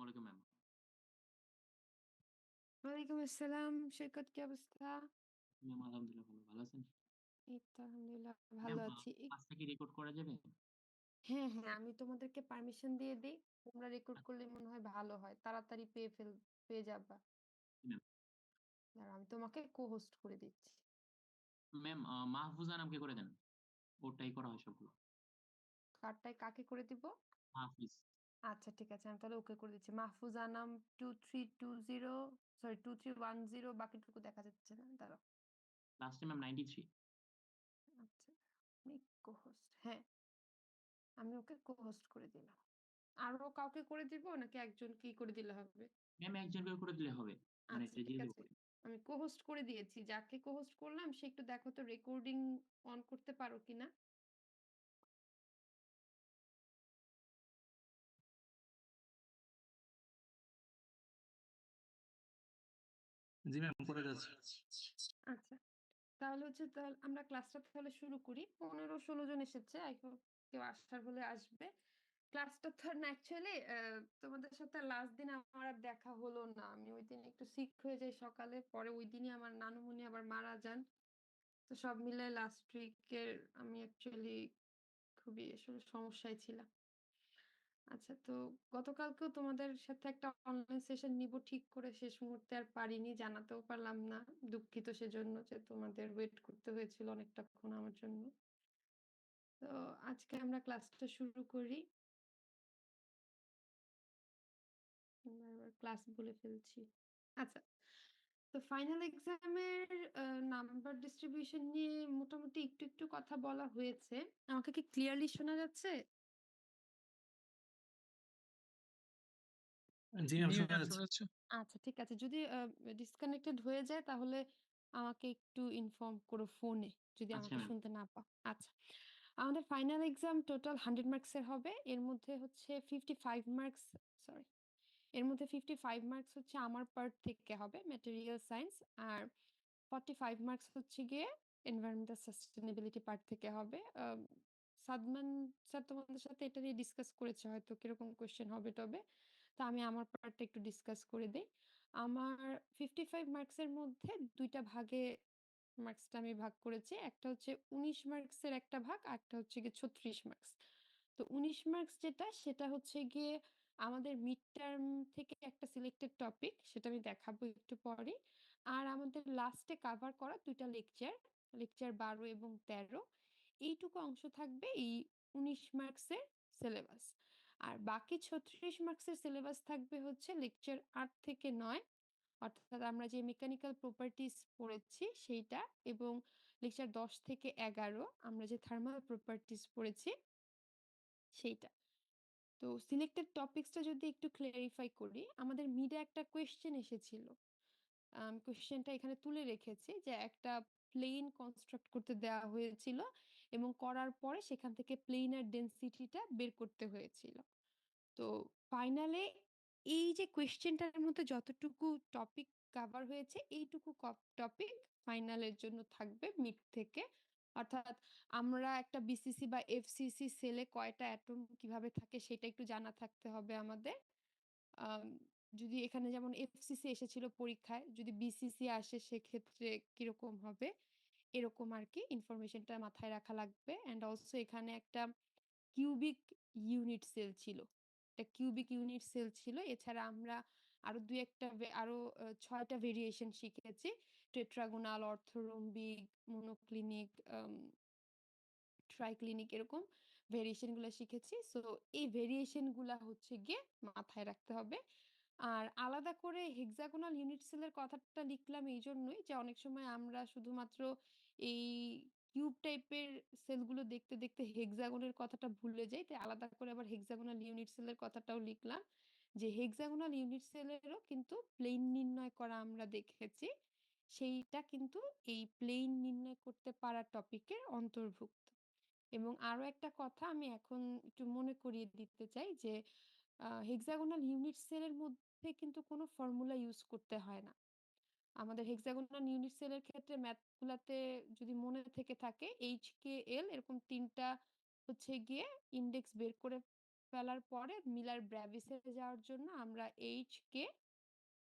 আসসালামু আলাইকুম ম্যাম। ওয়ালাইকুম আসসালাম। সৈকত, কি অবস্থা? ম্যাম আলহামদুলিল্লাহ ভালো আছেন? এই তো আলহামদুলিল্লাহ ম্যাম ভালো আছি। ক্লাসটা কি রেকর্ড করা যাবে? হ্যাঁ, হ্যাঁ, আমি তোমাদেরকে পারমিশন দিয়ে দেই। তোমরা রেকর্ড আচ্ছা, করলে মনে হয় ভালো হয়। তাড়াতাড়ি পেয়ে যাবা। জি ম্যাম। দাঁড়াও, আমি তোমাকে কো-হোস্ট করে দিচ্ছি। ম্যাম মাহফুজা নামকে করে দেন। ওরটাই করা হয় সবগুলো। কারটায় কাকে করে দিব? হাফিজ। আচ্ছা, ঠিক আছে। আমি তাহলে ওকে করে দিচ্ছি। মাহফুজ আনাম 2320, সরি 2310, বাকিটুকু দেখা যাচ্ছে না। দাঁড়াও। লাস্টে ম্যাম 93। আচ্ছা, আমি কো-হোস্ট। হ্যাঁ, আমি ওকে কো-হোস্ট করে দিলাম। আরো কাউকে করে দিব নাকি একজনকেই করে দিলে হবে? ম্যাম একজন করে দিলে হবে। মানে আচ্ছা, এটা ঠিক দিয়ে দেবো আছে। করে। আমি কো-হোস্ট করে দিয়েছি। যাকে কো-হোস্ট করলাম সে একটু দেখো তো রেকর্ডিং অন করতে পারো কিনা? জি ম্যাম, করে যাচ্ছি। আচ্ছা। তাহলে আমরা ক্লাসটা তাহলে শুরু করি। 15-16 জন এসেছে। আই হোপ কেউ আসার হলে আসবে। ক্লাসটা তো না, অ্যাকচুয়ালি তোমাদের সাথে লাস্ট দিন আমার আর দেখা হলো না। আমি ওইদিন একটু সিক হয়ে যাই সকালে। পরে ওইদিনই আমার নানুমণি আবার মারা যান। তো সব মিলে লাস্ট উইকের আমি অ্যাকচুয়ালি খুবই আসলে সমস্যায় ছিলাম। আচ্ছা, তো গতকালকেও তোমাদের সাথে একটা অনলাইন সেশন নিব ঠিক করে শেষ মুহূর্তে আর পারিনি, জানাতেও পারলাম না। দুঃখিত সেজন্য যে তোমাদের ওয়েট করতে হয়েছিল অনেকটাক্ষণ আমার জন্য। তো আজকে আমরা ক্লাসটা শুরু করি। ক্লাস বলে ফেলছি। আচ্ছা, তো ফাইনাল এক্সামের নাম্বার ডিস্ট্রিবিউশন নিয়ে মোটামুটি একটু একটু কথা বলা হয়েছে। আমাকে কি ক্লিয়ারলি শোনা যাচ্ছে? জি ম্যাম, শোনা যাচ্ছে। আচ্ছা, ঠিক আছে। যদি ডিসকানেক্টেড হয়ে যায় তাহলে আমাকে একটু ইনফর্ম করো ফোনে, যদি আচ্ছা আমাকে ম্যাম। শুনতে না পাও। আচ্ছা। আমাদের ফাইনাল এক্সাম টোটাল 100 মার্কস এর হবে। এর মধ্যে হচ্ছে 55 মার্কস, সরি। এর মধ্যে 55 মার্কস হচ্ছে আমার পার্ট থেকে হবে, ম্যাটেরিয়াল সায়েন্স। আর 45 মার্কস হচ্ছে গিয়ে এনভায়রনমেন্টাল সাস্টেনেবিলিটি পার্ট থেকে হবে। সাদমান স্যার তোমাদের সাথে এটা নিয়ে ডিসকাস করেছে হয়তো কিরকম কোয়েশ্চেন হবে টবে। তা আমি আমার পার্টটা একটু ডিসকাস করে দেই। আমার 55 মার্কসের মধ্যে দুইটা ভাগে মার্কসটা আমি ভাগ করেছি। একটা হচ্ছে 19 মার্কসের একটা ভাগ, আর একটা হচ্ছে গিয়ে 36 মার্কস। তো 19 মার্কস যেটা, সেটা হচ্ছে গিয়ে আমাদের মিড টার্ম থেকে একটা সিলেক্টেড টপিক, সেটা আমি দেখাবো একটু পরে। আর আমাদের লাস্টে কাভার করা দুইটা লেকচার, লেকচার 12 এবং 13, এইটুকু অংশ থাকবে এই 19 মার্কসের সিলেবাস। আর বাকি 36 মার্কসের সিলেবাস থাকবে হচ্ছে লেকচার 8 থেকে 9, অর্থাৎ আমরা যে মেকানিক্যাল প্রপার্টিজ পড়েছি সেইটা, এবং লেকচার 10 থেকে 11 আমরা যে থার্মাল প্রপার্টিজ পড়েছি সেইটা। তো সিলেক্টেড টপিকসটা যদি একটু ক্লারিফাই করি, আমাদের মিডে একটা কোয়েশ্চেন এসেছিল। কোয়েশ্চেনটা এখানে তুলে রেখেছি, যে একটা প্লেন কনস্ট্রাক্ট করতে দেওয়া হয়েছিল এবং করার পরে সেখান থেকে প্লেনার ডেনসিটিটা বের করতে হয়েছিল। তো ফাইনালে এই যে কোয়েশ্চেনটার মধ্যে যতটুকু টপিক কাভার হয়েছে, এইটুকু টপিক ফাইনালের জন্য থাকবে মিড থেকে। অর্থাৎ আমরা একটা বিসিসি বা এফসিসি সেলে কয়টা অ্যাটম কিভাবে থাকে সেটা একটু জানা থাকতে হবে আমাদের। আম, যদি এখানে যেমন এফসিসি এসেছিল পরীক্ষায়, যদি বিসিসি আসে সেক্ষেত্রে কিরকম হবে, এরকম আর কি ইনফরমেশনটা মাথায় রাখা লাগবে। অ্যান্ড অলসো এখানে একটা কিউবিক ইউনিট সেল ছিল, একটা কিউবিক ইউনিট সেল ছিল। এছাড়া আমরা আরো দুই একটা আরো 6টা ভেরিয়েশন শিখেছি, টেট্রাগোনাল, অর্থোরম্বিক, মনোক্লিনিক, ট্রাইক্লিনিক, এরকম ভেরিয়েশন গুলা শিখেছি। সো এই ভেরিয়েশন গুলা হচ্ছে গিয়ে মাথায় রাখতে হবে। আর আলাদা করে হেক্সাগোনাল ইউনিট সেলের কথাটা লিখলাম এই জন্যই যে অনেক সময় আমরা শুধুমাত্র এই কিউব টাইপের সেলগুলো দেখতে দেখতে হেক্সাগোনের কথাটা ভুলে যাই, তাই আলাদা করে আবার হেক্সাগোনাল ইউনিট সেলের কথাটাও লিখলাম, যে হেক্সাগোনাল ইউনিট সেলেরও কিন্তু প্লেন নির্ণয় করা আমরা দেখেছি। সেইটা কিন্তু এই প্লেন নির্ণয় করতে পারা টপিকের অন্তর্ভুক্ত। এবং আরো একটা কথা আমি এখন একটু মনে করিয়ে দিতে চাই, যে হেক্সাগোনাল ইউনিট সেলের মধ্যে কিন্তু কোনো ফর্মুলা ইউজ করতে হয় না। আমাদের হেক্সাগোনাল ইউনিট সেলের ক্ষেত্রে ম্যাথগুলাতে যদি মনে থেকে থাকে, এইচ কে এল এরকম তিনটা হচ্ছে গিয়ে ইন্ডেক্স বের করে ফেলার পরে মিলার ব্র্যাভিসে যাওয়ার জন্য আমরা এইচ কে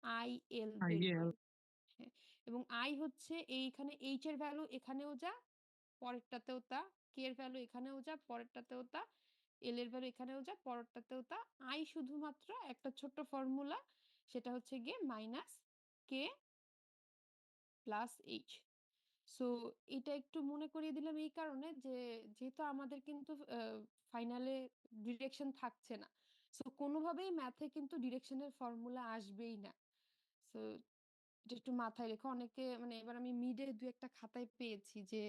আই এল বের IL করি। হ্যাঁ, এবং আই হচ্ছে এইখানে এইচ এর ভ্যালু এখানেও যা, পরেরটাতেও তা, কে এর ভ্যালু এখানেও যা, পরেরটাতেও তা, এল এর ভ্যালু এখানেও যা, পরেরটাতেও তা। আই শুধুমাত্র একটা ছোট্ট ফর্মুলা, সেটা হচ্ছে গিয়ে minus k plus H. So এটা একটু মনে করিয়ে দিলাম এই কারণে যে যেহেতু আমাদের কিন্তু ফাইনালে ডিরেকশন থাকছে না, সো কোনোভাবেই ম্যাথে কিন্তু ডিরেকশনের ফর্মুলা আসবেই না। সো এটা একটু মাথায় রেখো। অনেকে মানে এবার আমি মিডে দু একটা খাতায় পেয়েছি যে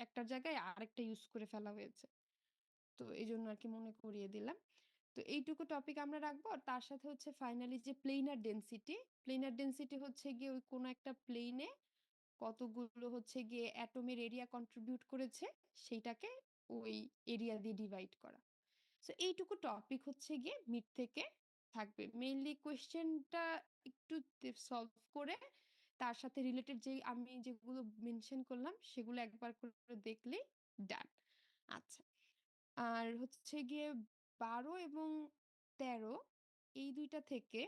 একটার জায়গায় আরেকটা ইউজ করে ফেলা হয়েছে, তো এই জন্য আর কি মনে করিয়ে দিলাম। তো এইটুকু টপিক আমরা রাখবো। আর তার সাথে হচ্ছে ফাইনালি যে প্লেনার ডেন্সিটি হচ্ছে গিয়ে ওই কোনো একটা প্লেনে কতগুলো হচ্ছে গিয়ে অ্যাটমের এরিয়া কন্ট্রিবিউট করেছে সেইটাকে ওই এরিয়া দিয়ে ডিভাইড করা। সো এইটুকু টপিক হচ্ছে গিয়ে মিড থেকে থাকবে। মেইনলি কোয়েশ্চেনটা একটু সলভ করে তার সাথে রিলেটেড যেই আমি যেগুলো মেনশন করলাম সেগুলো একবার করে দেখলেই ডান। আচ্ছা, আর হচ্ছে গিয়ে 12 এবং 13 এই দুইটা থেকে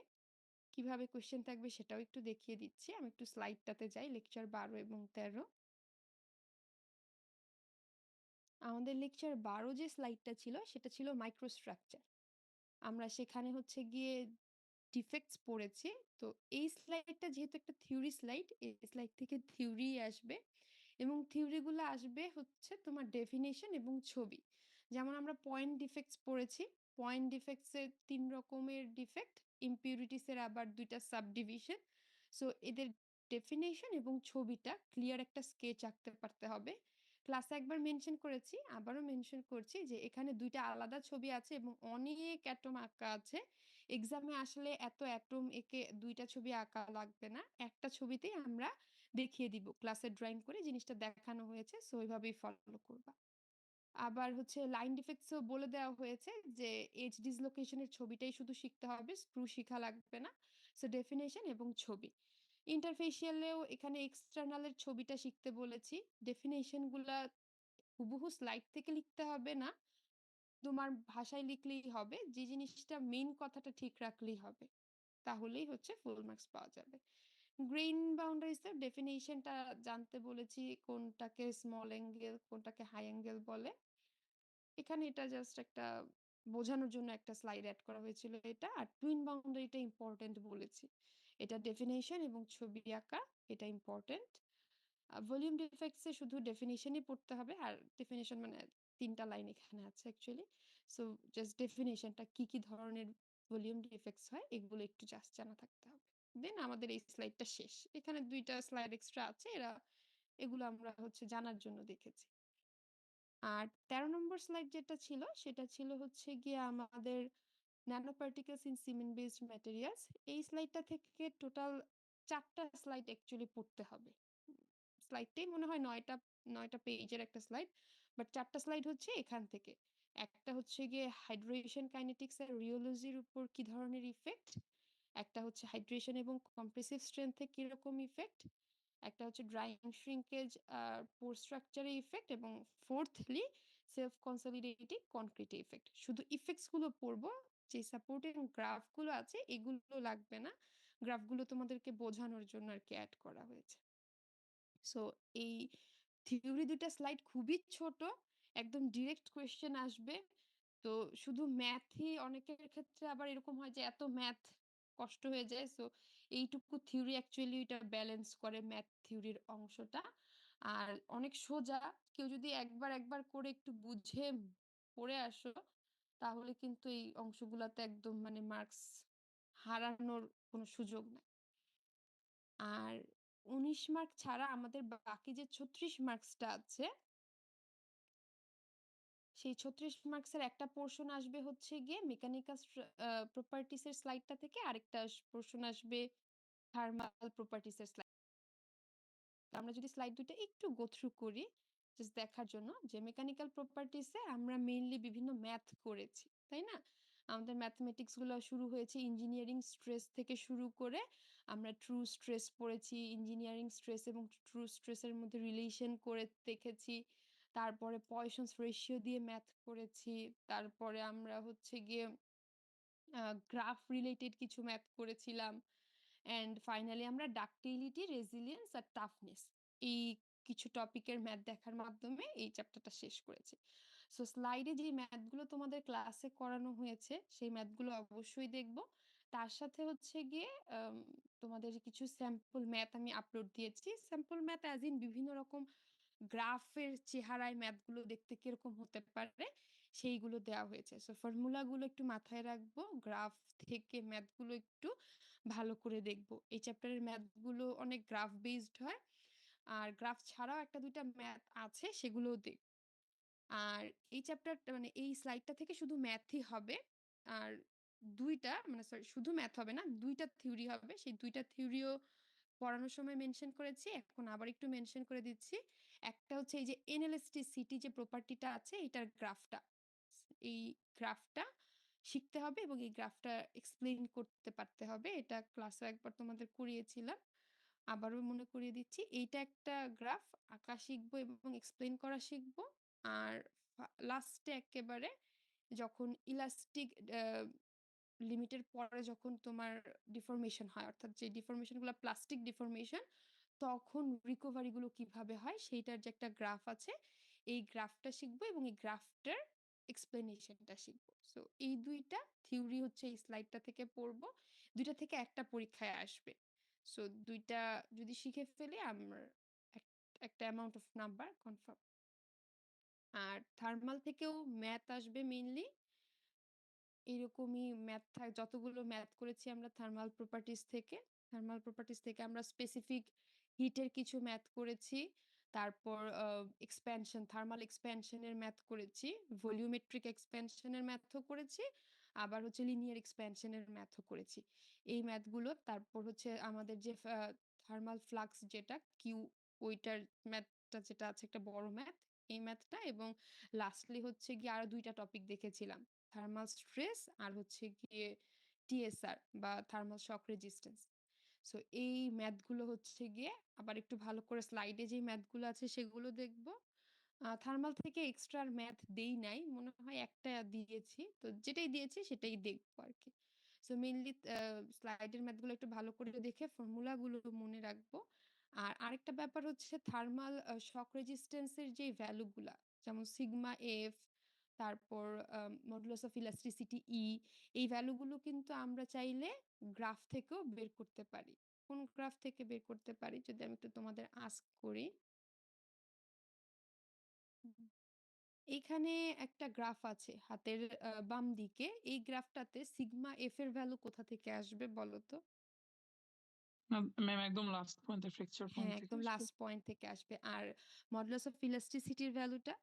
কিভাবে কোয়েশ্চেন থাকবে সেটাও একটু দেখিয়ে দিচ্ছি। আমি একটু স্লাইডটাতে যাই, লেকচার 12 এবং 13। আমাদের লেকচার 12 যে স্লাইডটা ছিল সেটা ছিল মাইক্রোস্ট্রাকচার। আমরা সেখানে হচ্ছে গিয়ে ডিফেক্টস পড়েছি। তো এই স্লাইডটা যেহেতু একটা থিওরি স্লাইড, এই স্লাইড থেকে থিওরি আসবে এবং থিওরিগুলো আসবে হচ্ছে তোমার ডেফিনেশন এবং ছবি। যেমন আমরা পয়েন্ট ডিফেক্টস পড়েছি, পয়েন্ট ডিফেক্টসের 3 রকমের ডিফেক্ট, ইম্পিউরিটিসের আবার 2টা সাব ডিভিশন। সো এদের ডেফিনেশন এবং ছবিটা ক্লিয়ার একটা স্কেচ আঁকতে পারতে হবে। ক্লাসে একবার মেনশন করেছি, আবারও মেনশন করছি যে এখানে 2টা আলাদা ছবি আছে এবং অনেক অ্যাটম আঁকা আছে। এক্সামে আসলে এত অ্যাটম এঁকে 2টা ছবি আঁকা লাগবে না, একটা ছবিতেই আমরা দেখিয়ে দিব ক্লাসে ড্রয়িং করে জিনিসটা দেখানো হয়েছে, সো ওইভাবেই ফলো করবা। আবার হচ্ছে লাইন ডিফেক্টসও বলে দেওয়া হয়েছে যে এজ ডিসলোকেশনের ছবিটাই শুধু শিখতে হবে, স্ক্রু শিখা লাগবে না। সো ডেফিনেশন এবং ছবি। ইন্টারফেসিয়ালেও এখানে এক্সটার্নালের ছবিটা শিখতে বলেছি। ডেফিনেশন গুলা হুবহু স্লাইড থেকে লিখতে হবে না, তোমার ভাষায় লিখলেই হবে, যে জিনিসটা মেইন কথাটা ঠিক রাখলেই হবে, তাহলেই হচ্ছে ফুল মার্কস পাওয়া যাবে। গ্রেইন বাউন্ডারিজের ডেফিনেশনটা জানতে বলেছি, কোনটাকে স্মল অ্যাঙ্গেল কোনটাকে হাই অ্যাঙ্গেল বলে। এখানে এটা জাস্ট একটা বোঝানোর জন্য একটা স্লাইড অ্যাড করা হয়েছিল এটা। আর টুইন বাউন্ডারিটা ইম্পর্টেন্ট বলেছি, এটা ডেফিনেশন এবং ছবি আঁকা, এটা ইম্পর্টেন্ট। ভলিউম ডিফেক্টসে শুধু ডেফিনেশনই পড়তে হবে, আর ডেফিনেশন মানে 3টা লাইন এখানে আছে অ্যাকচুয়ালি। সো জাস্ট ডেফিনেশনটা কি কি ধরনের ভলিউম ডিফেক্টস হয় এগুলো একটু জাস্ট জানা থাকতে হবে। দেন আমাদের এই স্লাইডটা শেষ। এখানে 2টা স্লাইড এক্সট্রা আছে, এগুলো আমরা হচ্ছে জানার জন্য দেখেছি। আর 13 নম্বর স্লাইড যেটা ছিল সেটা ছিল হচ্ছে গিয়ে আমাদের nano particles in cement based materials. এই স্লাইডটা থেকে টোটাল 4টা স্লাইড অ্যাকচুয়ালি পড়তে হবে। স্লাইডটাই মনে হয় 9টা পেজের একটা স্লাইড, বাট 4টা স্লাইড হচ্ছে এখান থেকে। একটা হচ্ছে গিয়ে হাইড্রেশন কাইনেটিক্স আর রিওলজির উপর কি ধরনের ইফেক্ট, একটা হচ্ছে হাইড্রেশন এবং কম্প্রেসিভ স্ট্রেংথে কিরকম ইফেক্ট, একটা হচ্ছে ড্রাইং শ্রিঙ্কেজ আর পোর স্ট্রাকচারে ইফেক্ট, এবং ফোর্থলি সেলফ কনসলিডেটিং কনক্রিট ইফেক্ট। শুধু ইফেক্টস গুলো পড়বো, যে সাপোর্টিং গ্রাফগুলো আছে এগুলো লাগবে না, গ্রাফগুলো তোমাদেরকে বোঝানোর জন্য আর কি অ্যাড করা হয়েছে। সো এই থিওরি 2টা স্লাইড খুবই ছোট, একদম ডিরেক্ট কোয়েশ্চেন আসবে। তো শুধু ম্যাথই অনেকের ক্ষেত্রে আবার এরকম হয় যে এত ম্যাথ কষ্ট হয়ে যায়, সো এইটুকু থিওরি অ্যাকচুয়ালি এটা ব্যালেন্স করে ম্যাথ থিওরির অংশটা। আর অনেক সোজা, কেউ যদি একবার করে একটু বুঝে পড়ে আসো তাহলে কিন্তু এই অংশগুলোতে একদম মানে মার্কস হারানোর কোনো সুযোগ নাই। আর 19 মার্ক ছাড়া আমাদের বাকি যে 36 মার্কসটা আছে, সেই 36 মার্কসের একটা পোর্শন আসবে হচ্ছে গিয়ে মেকানিক্যাল প্রপার্টিস এর স্লাইডটা থেকে, আরেকটা পোর্শন আসবে থার্মাল প্রপার্টিস এর স্লাইড। আমরা যদি স্লাইড দুইটা একটু গো থ্রু করি জাস্ট দেখার জন্য, যে মেকানিক্যাল প্রপার্টিসে আমরা মেইনলি বিভিন্ন ম্যাথ করেছি, তাই না? আমাদের ম্যাথমেটিক্স গুলো শুরু হয়েছে ইঞ্জিনিয়ারিং স্ট্রেস থেকে শুরু করে, আমরা ট্রু স্ট্রেস পড়েছি, ইঞ্জিনিয়ারিং স্ট্রেস এবং ট্রু স্ট্রেসের মধ্যে রিলেশন করে দেখেছি, তারপরে পয়সন্স রেশিও দিয়ে ম্যাথ করেছি। তারপরে আমরা হচ্ছে গিয়ে গ্রাফ রিলেটেড কিছু ম্যাথ করেছিলাম। অ্যান্ড ফাইনালি আমরা ডাক্টিলিটি, রেজিলিয়েন্স আর টাফনেস এই কিছু টপিকের ম্যাথ দেখার মাধ্যমে এই চ্যাপ্টারটা শেষ করেছি। সো স্লাইডে যে ম্যাথগুলো তোমাদের ক্লাসে করানো হয়েছে সেই ম্যাথগুলো অবশ্যই দেখবো। তার সাথে হচ্ছে গিয়ে তোমাদের কিছু স্যাম্পল ম্যাথ আমি আপলোড দিয়েছি। স্যাম্পল ম্যাথ অ্যাজ ইন বিভিন্ন রকম গ্রাফের চেহারায় ম্যাথগুলো দেখতে কিরকম হতে পারে সেইগুলো দেওয়া হয়েছে। সো ফর্মুলাগুলো একটু মাথায় রাখবো, গ্রাফ থেকে ম্যাথগুলো একটু ভালো করে দেখবো। এই চ্যাপ্টারের ম্যাথগুলো অনেক গ্রাফ বেসড হয়, আর গ্রাফ ছাড়াও একটা দুইটা ম্যাথ আছে সেগুলোও দেখ। আর এই চ্যাপ্টারটা মানে এই স্লাইডটা থেকে শুধু ম্যাথই হবে, আর দুইটা মানে সরি শুধু ম্যাথ হবে না, দুইটা থিওরি হবে। সেই দুইটা থিওরিও পড়ানোর সময় মেনশন করেছি, এখন আবার একটু মেনশন করে দিচ্ছি। একটা হচ্ছে এই যে এনএলএসটিসিটি যে প্রপার্টিটা আছে এটার গ্রাফটা, এই গ্রাফটা শিখতে হবে এবং এই গ্রাফটা এক্সপ্লেইন করতে পারতে হবে। এটা ক্লাসে একবার তোমাদের করিয়েছিলাম, আবারও মনে করিয়ে দিচ্ছি। এইটা একটা গ্রাফ আঁকা শিখবো এবং এক্সপ্লেইন করা শিখবো। আর লাস্টে একেবারে যখন ইলাস্টিক লিমিটের পরে যখন তোমার ডিফরমেশন হয়, অর্থাৎ যে ডিফরমেশন গুলো প্লাস্টিক ডিফরমেশন, তখন রিকভারি গুলো কিভাবে হয় সেইটার যে একটা গ্রাফ আছে, এই গ্রাফটা শিখবো এবং এই গ্রাফটার এক্সপ্লেনেশনটা শিখবো। সো এই দুইটা থিওরি হচ্ছে এই স্লাইডটা থেকে পড়বো, দুইটা থেকে একটা পরীক্ষায় আসবে। সো দুইটা যদি শিখে ফেলি আমার একটা অ্যামাউন্ট অফ নাম্বার কনফার্ম। আর থার্মাল থেকেও ম্যাথ আসবে মেইনলি, এরকমই ম্যাথ যতগুলো ম্যাথ করেছি আমরা থার্মাল প্রপার্টিজ থেকে। থার্মাল প্রপার্টিজ থেকে আমরা স্পেসিফিক হিটের কিছু ম্যাথ করেছি, তারপর এক্সপ্যানশন, থার্মাল এক্সপ্যানশনের ম্যাথ করেছি, ভলিউমেট্রিক এক্সপ্যানশনের ম্যাথও করেছি, আবার হচ্ছে লিনিয়ার এক্সপ্যানশনের ম্যাথও করেছি। এই ম্যাথগুলো, তারপর হচ্ছে আমাদের যে থার্মাল ফ্লাক্স যেটা কিউ, ওইটার ম্যাথটা যেটা আছে একটা বড় ম্যাথ, এই ম্যাথটা, এবং লাস্টলি হচ্ছে গিয়ে আরো দুইটা টপিক দেখেছিলাম, থার্মাল স্ট্রেস আর হচ্ছে গিয়ে টিএসআর বা থার্মাল শক রেজিস্ট্যান্স। সো এই ম্যাথগুলো হচ্ছে গিয়ে আবার একটু ভালো করে স্লাইডে যে ম্যাথগুলো আছে সেগুলো দেখবো। থার্মাল থেকে এক্সট্রা ম্যাথ দেই নাই, মনে হয় একটা দিয়েছি, তো যেটাই দিয়েছি সেটাই দেখবো আর কি। সো মেইনলি স্লাইডের ম্যাথগুলো একটু ভালো করে দেখে ফর্মুলাগুলো মনে রাখবো। আর আরেকটা ব্যাপার হচ্ছে থার্মাল শক রেজিস্ট্যান্সের যে ভ্যালুগুলা, যেমন সিগমা এফ, তারপর মডুলাস অফ ইলাস্টিসিটি ই, এই ভ্যালুগুলো কিন্তু আমরা চাইলে গ্রাফ থেকেও বের করতে পারি। কোন গ্রাফ থেকে বের করতে পারি যদি আমি একটু তোমাদের আস্ক করি। এখানে একটা গ্রাফ আছে হাতের বাম দিকে, এই গ্রাফটাতে সিগমা এফ এর ভ্যালু কোথা থেকে আসবে বলো তো? ম্যাম একদম লাস্ট পয়েন্টে ফ্র্যাকচার পয়েন্ট হ্যাঁ, থেকে একদম আসবে। লাস্ট পয়েন্ট থেকে আসবে। আর মডুলাস অফ ইলাস্টিসিটির ভ্যালুটা?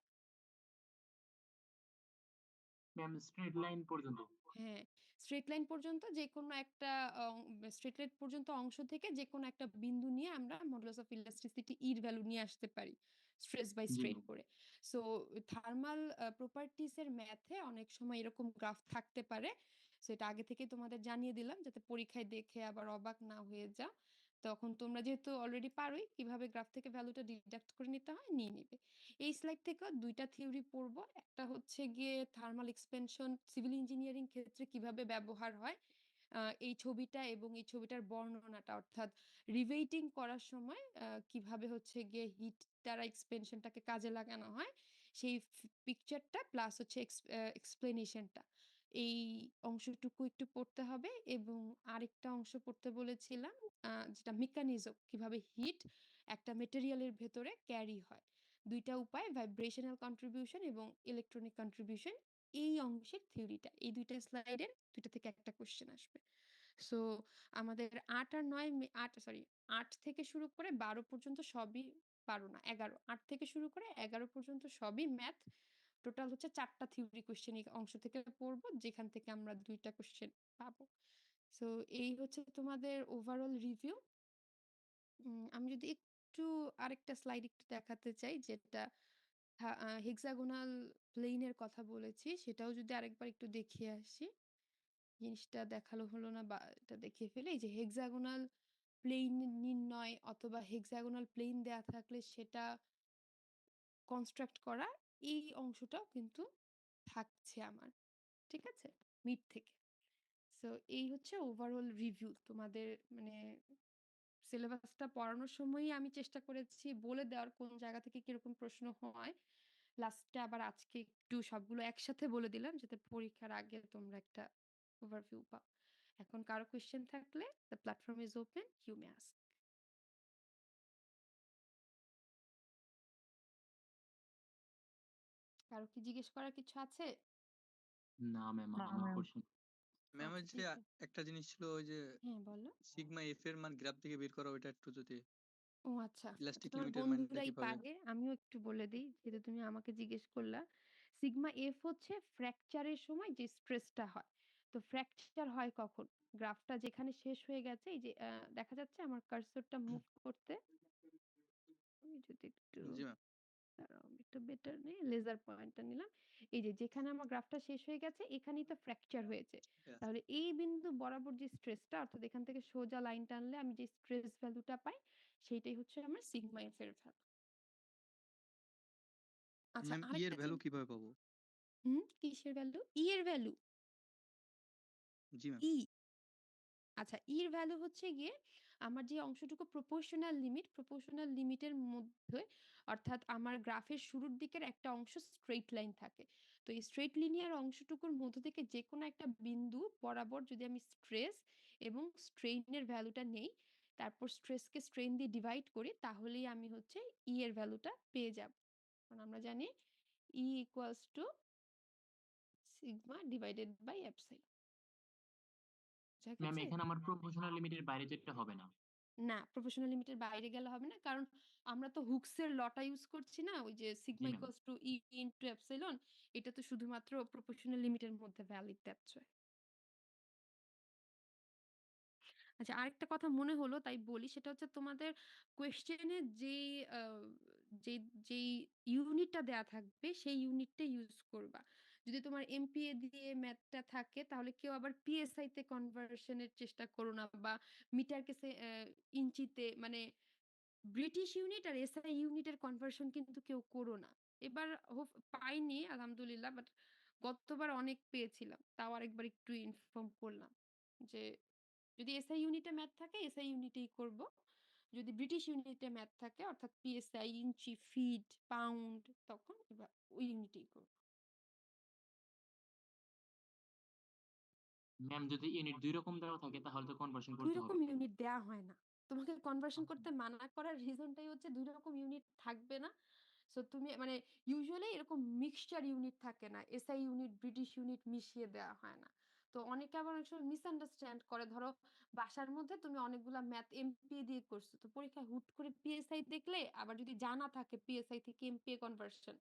ম্যাম স্ট্রেট লাইন পর্যন্ত। হ্যাঁ, স্ট্রেট লাইন পর্যন্ত যে কোনো একটা স্ট্রেট লাইন পর্যন্ত অংশ থেকে যে কোনো একটা বিন্দু নিয়ে আমরা মডুলাস অফ ইলাস্টিসিটি ইর ভ্যালু নিয়ে আসতে পারি stress by G strain ma'am. করে। সো থার্মাল প্রপার্টিস এর ম্যাথে অনেক সময় এরকম গ্রাফ থাকতে পারে। সো এটা আগে থেকে তোমাদের জানিয়ে দিলাম যাতে পরীক্ষায় দেখে আবার অবাক না হয়ে যাও। তখন তোমরা যেহেতু অলরেডি পারোই কিভাবে গ্রাফ থেকে ভ্যালুটা ডিডাক্ট করে নিতে হয়, নিয়ে নিবে। এই স্লাইড থেকে দুইটা থিওরি পড়বো, একটা হচ্ছে গিয়ে থার্মাল এক্সপেনশন সিভিল ইঞ্জিনিয়ারিং ক্ষেত্রে কিভাবে ব্যবহার হয়, এই ছবিটা এবং এই ছবিটার বর্ণনাটা, অর্থাৎ রিভেইটিং করার সময় কিভাবে হচ্ছে গিয়ে হিট দ্বারা এক্সপেনশনটাকে কাজে লাগানো হয় সেই পিকচারটা প্লাস হচ্ছে এক্সপ্লেনেশনটা, এই অংশটুকু একটু পড়তে হবে। এবং আরেকটা অংশ পড়তে বলেছিলাম যেটা মেকানিজম, কিভাবে হিট একটা মেটেরিয়ালের ভেতরে ক্যারি হয়। দুইটা উপায়, ভাইব্রেশনাল কন্ট্রিবিউশন এবং ইলেকট্রনিক কন্ট্রিবিউশন, এই অংশের থিওরিটা। এই দুইটা স্লাইডের দুইটা থেকে একটা কোশ্চেন আসবে। সো আমাদের ৮ আর ৯ ৮ থেকে শুরু করে ১২ পর্যন্ত সবই, ১২ না ১১, ৮ থেকে শুরু করে ১১ পর্যন্ত সবই ম্যাথ। টোটাল হচ্ছে ৪টা থিওরি কোশ্চেন এই অংশ থেকে পড়বো, যেখান থেকে আমরা দুইটা কোশ্চেন পাবো। সো এই হচ্ছে তোমাদের ওভারঅল রিভিউ। আমি যদি একটু আরেকটা স্লাইড একটু দেখাতে চাই, যেটা হেক্সাগোনাল প্লেনের কথা বলেছি, সেটাও যদি আরেকবার একটু দেখিয়ে আসি। জিনিসটা দেখালো হলো না, বা এটা দেখিয়ে ফেলে। এই যে হেক্সাগোনাল প্লেন নির্ণয় অথবা হেক্সাগোনাল প্লেন দেয়া থাকলে সেটা কনস্ট্রাক্ট করা এই অংশটাও কিন্তু থাকছে আমার, ঠিক আছে, মিড থেকে। সো এই হচ্ছে ওভারঅল রিভিউ তোমাদের, মানে সিলেবাসটা পড়ানোর সময়ই আমি চেষ্টা করেছি বলে দেওয়ার কোন জায়গা থেকে কিরকম প্রশ্ন হয়। লাস্টে আবার আজকে একটু সবগুলো একসাথে বলে দিলাম যাতে পরীক্ষার আগে তোমরা একটা ওভারভিউ পাও। এখন কারো কোয়েশ্চেন থাকলে the platform is open, you may ask. কারো কি জিজ্ঞেস করার কিছু আছে? না ম্যাম, না আমার ম্যাম। কোশ্চেন ম্যাম ওই আচ্ছা, যে ঠিক আছে। একটা জিনিস ছিল ওই যে হ্যাঁ বলো। সিগমা এফ এর মান গ্রাফ থেকে বের করা, ওইটা একটু যদি ও আচ্ছা, ইলাস্টিক তোমার লিমিটের মানটা বন্ধুরাই কিভাবে? পারে, আমিও একটু বলে দিই যেহেতু তুমি আমাকে জিজ্ঞেস করলা। সিগমা এফ হচ্ছে ফ্র্যাকচারের সময় যে স্ট্রেসটা হয়। তো ফ্র্যাকচার হয় কখন? গ্রাফটা যেখানে শেষ হয়ে গেছে, এই যে দেখা যাচ্ছে আমার কার্সরটা মুভ করতে, আমি যদি একটু জি ম্যাম। দাঁড়াও, আমি একটু বেটার নেই, লেজার পয়েন্টটা নিলাম। এই যে যেখানে আমার গ্রাফটা শেষ হয়ে গেছে এখানেই তো ফ্র্যাকচার হয়েছে। Yes. তাহলে এই বিন্দু বরাবর যে স্ট্রেসটা, অর্থাৎ এখান থেকে সোজা লাইন টানলে আমি যে স্ট্রেস ভ্যালুটা পাই সেইটাই হচ্ছে আমার সিগমা এফ এর ভ্যালু। আচ্ছা, ম্যাম ই এর আরেকটা ভ্যালু কিভাবে পাবো? কিসের ভ্যালু? ই এর ভ্যালু? জি ম্যাম। ই, আচ্ছা, এর ভ্যালু হচ্ছে গিয়ে আমার যে অংশটুকু প্রপোর্শনাল লিমিটের মধ্যে, অর্থাৎ আমার গ্রাফের শুরুর দিকের একটা অংশ স্ট্রেইট লাইন থাকে। তো এই স্ট্রেইট লিনিয়ার অংশটুকুর মধ্য থেকে যে কোনো একটা বিন্দু বরাবর যদি আমি স্ট্রেস এবং স্ট্রেইনের ভ্যালুটা নেই, তারপর স্ট্রেসকে স্ট্রেইন দিয়ে ডিভাইড করি, তাহলেই আমি হচ্ছে ই এর ভ্যালুটা পেয়ে যাব। কারণ আমরা জানি E equals to sigma divided by epsilon. বুঝা ম্যাম, গেছে? এখানে আমার প্রপোর্শনাল লিমিটের বাইরে যেতে হবে না। না, প্রফেশনাল লিমিটের বাইরে গেলে হবে না, কারণ আমরা তো হুকসের লটা ইউজ করছি না, ওই যে G sigma ma'am. Equals to E into epsilon. এটা তো শুধুমাত্র প্রপোর্শনাল লিমিটের মধ্যে ভ্যালিড, দ্যাটস ওয়াই। আচ্ছা, আরেকটা কথা মনে হলো তাই বলি, সেটা হচ্ছে তোমাদের কোয়েশ্চেনে আহ, যে যেই ইউনিটটা দেয়া থাকবে সেই ইউনিটটা ইউজ করবা। যদি তোমার এমপিএ দিয়ে ম্যাথটা থাকে তাহলে কেউ আবার পিএসআই তে কনভার্সনের চেষ্টা করো না, বা মিটারকে ইঞ্চিতে, মানে ব্রিটিশ ইউনিট আর এসআই ইউনিটের কনভার্সন কিন্তু কেউ করো না। এবার পাইনি আলহামদুলিল্লাহ, বাট গতবার অনেক পেয়েছিলাম, তাও আরেকবার একটু ইনফর্ম করলাম যে যদি এসআই ইউনিটে ম্যাথ থাকে এসআই ইউনিটেই করব, যদি ব্রিটিশ ইউনিটে ম্যাথ থাকে অর্থাৎ পিএসআই, ইঞ্চি, ফিট, পাউন্ড, তখন এবার ওই ইউনিটেই করব। ম্যাম, যদি ইউনিট দুই রকম দেওয়া থাকে তাহলে তো কনভার্সন দুই করতে রকম হবে। ইউনিট দেয়া হয় না। তোমাকে কনভার্সন আচ্ছা। করতে মানা করার রিজনটাই হচ্ছে দুই রকম ইউনিট থাকবে না। সো তুমি মানে ইউজুয়ালি এরকম মিক্সচার ইউনিট থাকে না, এসআই ইউনিট ব্রিটিশ ইউনিট মিশিয়ে দেওয়া হয় না। তো অনেকে আবার অনেক সময় মিসআন্ডারস্ট্যান্ড করে, ধরো বাসার মধ্যে তুমি অনেকগুলা ম্যাথ এমপিএ দিয়ে করছো, তো পরীক্ষায় হুট করে পিএসআই দেখলে, আবার যদি জানা থাকে পিএসআই থেকে এমপিএ কনভার্সন,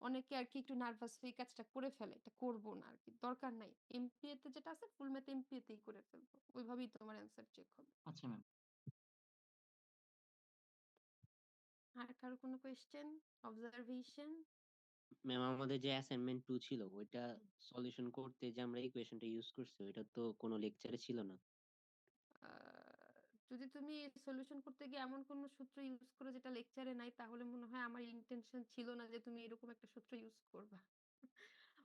অনেকে আর কি একটু নার্ভাস হয়ে এই কাজটা করে ফেলে। এটা করবো না আর কি, দরকার নাই, এমপিএ তে যেটা আছে ফুল ম্যাথ এমপিএ তেই করে ফেলবো, ওইভাবেই তোমার অ্যান্সার চেক হবে। আচ্ছা ম্যাম। আর কারো কোনো কোয়েশ্চেন, অবজারভেশন? ম্যাম আমাদের যে অ্যাসাইনমেন্ট 2 ছিল ওইটা সলিউশন করতে যে আমরা এই কোয়েশ্চেনটা ইউজ করছি ওইটা তো কোনো লেকচারে ছিল না। যদি তুমি সলিউশন করতে গিয়ে এমন কোনো সূত্র ইউজ করো যেটা লেকচারে নাই, তাহলে মনে হয় আমার ইন্টেনশন ছিল না যে তুমি এরকম একটা সূত্র ইউজ করবা।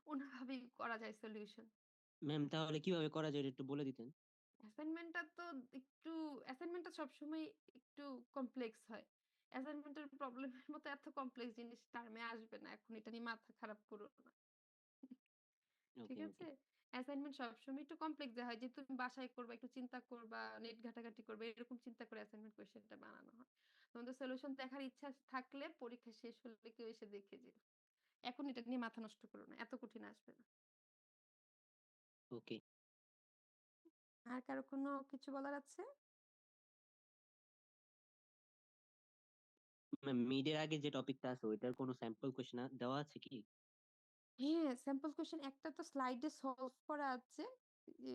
অন্যভাবেই করা যায় সলিউশন। ম্যাম তাহলে কিভাবে করা যায় এটা একটু বলে দিতেন। অ্যাসাইনমেন্টটা তো একটু, অ্যাসাইনমেন্টটা সবসময় একটু কমপ্লেক্স হয়। অ্যাসাইনমেন্টের প্রবলেমের মতো এত কমপ্লেক্স জিনিস টার্মে আসবে না, এখন এটা নিয়ে মাথা খারাপ করো না। ঠিক ওকে আছে? ওকে। অ্যাসাইনমেন্ট সবসময় একটু কমপ্লেক্স দেয়া হয় যে তুমি বাসায় করবা, একটু চিন্তা করবা, নেট ঘাটাঘাটি করবে, এরকম চিন্তা করে অ্যাসাইনমেন্ট কোয়েশ্চেনটা বানানো হয়। তোমাদের সলিউশন দেখার ইচ্ছা থাকলে পরীক্ষা শেষ হলে কেউ এসে দেখে যেও। এখন এটা নিয়ে মাথা নষ্ট করো না, এত কঠিন আসবে না। ওকে আর কারো কোনো কিছু বলার আছে? ম্যাম মিডের আগে যে টপিকটা আছে ওইটার কোনো স্যাম্পল কোয়েশ্চেন দেওয়া আছে কি? হ্যাঁ, স্যাম্পল কোয়েশ্চেন একটা তো স্লাইডে সলভ করা আছে। এ,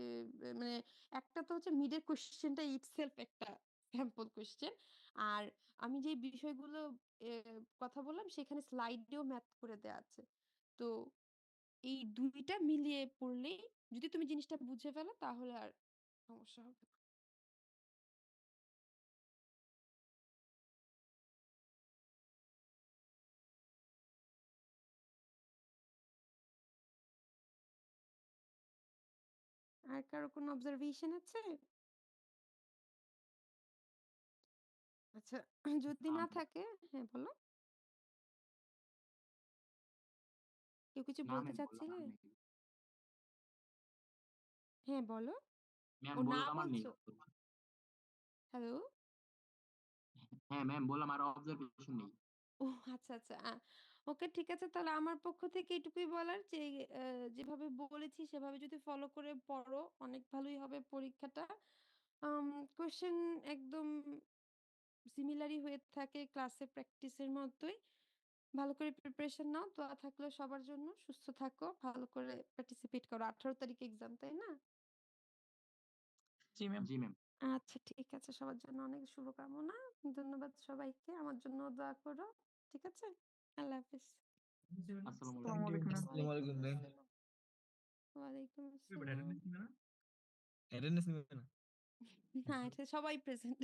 মানে একটা তো হচ্ছে মিডের কোয়েশ্চেনটা ইটসেলফ একটা স্যাম্পল কোয়েশ্চেন। আর আমি যে বিষয়গুলো এ, কথা বললাম সেখানে স্লাইডেও ম্যাথ করে দেয়া আছে। তো এই দুইটা মিলিয়ে পড়লেই যদি তুমি জিনিসটা বুঝে ফেলো তাহলে আর সমস্যা হবে না। আর কারো কোনো অবজারভেশন আছে? আচ্ছা, যদি না না থাকে হ্যাঁ, বলো। কেউ কিছু না বলতে ম্যাম বললাম চাচ্ছিলে? আর নেই। হ্যাঁ, বলো। ম্যাম ও না বললাম আর নেই। বলছো? হ্যালো? হ্যাঁ ম্যাম বললাম আর অবজারভেশন নেই। ও আচ্ছা, আচ্ছা। ওকে ঠিক আছে। তাহলে আমার পক্ষ থেকে এটুকুই বলার যে আ যেভাবে বলেছি সেভাবে যদি ফলো করে পড়ো অনেক ভালোই হবে পরীক্ষাটা। আম কোয়েশ্চেন একদম সিমিলারই হয়ে থাকে ক্লাসে প্র্যাকটিসের মতোই। ভালো করে প্রিপারেশন নাও। দোয়া থাকলো সবার জন্য। সুস্থ থাকো। ভালো করে পার্টিসিপেট করো। 18 তারিখ এক্সাম, তাই না? জি ম্যাম। জি ম্যাম। আচ্ছা ঠিক আছে। সবার জন্য অনেক শুভকামনা। ধন্যবাদ সবাইকে। আমার জন্য দোয়া করো। ঠিক আছে? আল্লাহ হাফেজ। আসসালামু আসসালামু আলাইকুম। আলাইকুম ম্যাম। ওয়ালাইকুম আসসালাম। ওয়ালাইকুম অ্যাটেন্ডেন্স আসসালাম। নিবে না? অ্যাটেন্ডেন্স নিবে না? না, এটা সবাই প্রেজেন্ট।